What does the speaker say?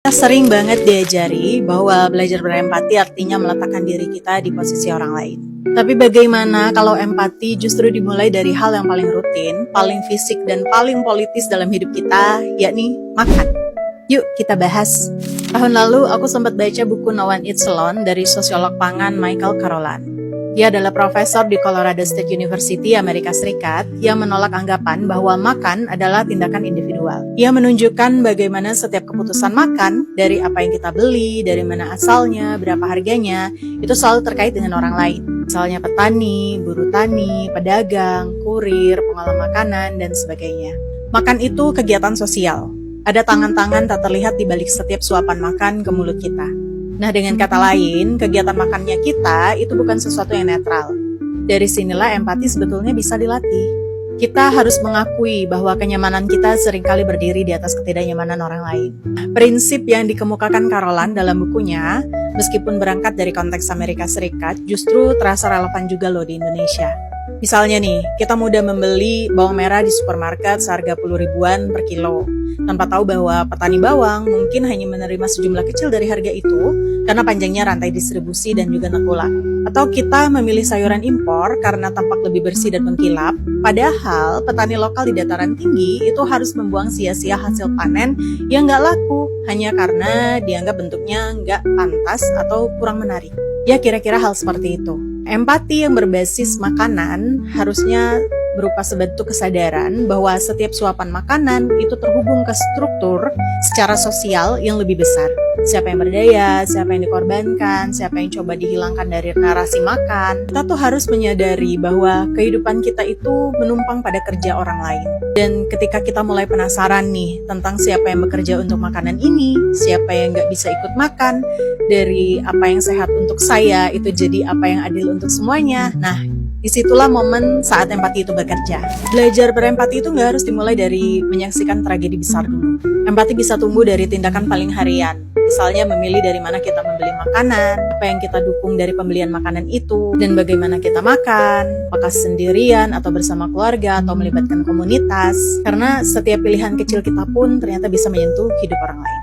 Kita sering banget diajari bahwa belajar berempati artinya meletakkan diri kita di posisi orang lain. Tapi bagaimana kalau empati justru dimulai dari hal yang paling rutin, paling fisik, dan paling politis dalam hidup kita, yakni makan? Yuk kita bahas. Tahun lalu aku sempat baca buku No One Eats Alone dari sosiolog pangan Michael Carolan. Dia adalah profesor di Colorado State University, Amerika Serikat, yang menolak anggapan bahwa makan adalah tindakan individual. Ia menunjukkan bagaimana setiap keputusan makan, dari apa yang kita beli, dari mana asalnya, berapa harganya, itu selalu terkait dengan orang lain. Misalnya petani, buruh tani, pedagang, kurir, pengolah makanan, dan sebagainya. Makan itu kegiatan sosial. Ada tangan-tangan tak terlihat di balik setiap suapan makan ke mulut kita. Nah, dengan kata lain, kegiatan makannya kita itu bukan sesuatu yang netral. Dari sinilah empati sebetulnya bisa dilatih. Kita harus mengakui bahwa kenyamanan kita seringkali berdiri di atas ketidaknyamanan orang lain. Prinsip yang dikemukakan Carolan dalam bukunya, meskipun berangkat dari konteks Amerika Serikat, justru terasa relevan juga loh di Indonesia. Misalnya nih, kita mudah membeli bawang merah di supermarket seharga puluh ribuan per kilo, tanpa tahu bahwa petani bawang mungkin hanya menerima sejumlah kecil dari harga itu karena panjangnya rantai distribusi dan juga tengkulak. Atau kita memilih sayuran impor karena tampak lebih bersih dan mengkilap, padahal petani lokal di dataran tinggi itu harus membuang sia-sia hasil panen yang nggak laku hanya karena dianggap bentuknya nggak pantas atau kurang menarik. Ya kira-kira hal seperti itu. Empati yang berbasis makanan harusnya berupa sebentuk kesadaran bahwa setiap suapan makanan itu terhubung ke struktur secara sosial yang lebih besar. Siapa yang berdaya, siapa yang dikorbankan, siapa yang coba dihilangkan dari narasi makan. Kita tuh harus menyadari bahwa kehidupan kita itu menumpang pada kerja orang lain. Dan ketika kita mulai penasaran nih tentang siapa yang bekerja untuk makanan ini, siapa yang gak bisa ikut makan, dari apa yang sehat untuk saya itu jadi apa yang adil untuk semuanya. Nah, disitulah momen saat empati itu bekerja. Belajar berempati itu nggak harus dimulai dari menyaksikan tragedi besar dulu. Empati bisa tumbuh dari tindakan paling harian. Misalnya memilih dari mana kita membeli makanan, apa yang kita dukung dari pembelian makanan itu, dan bagaimana kita makan, apakah sendirian atau bersama keluarga atau melibatkan komunitas. Karena setiap pilihan kecil kita pun ternyata bisa menyentuh hidup orang lain.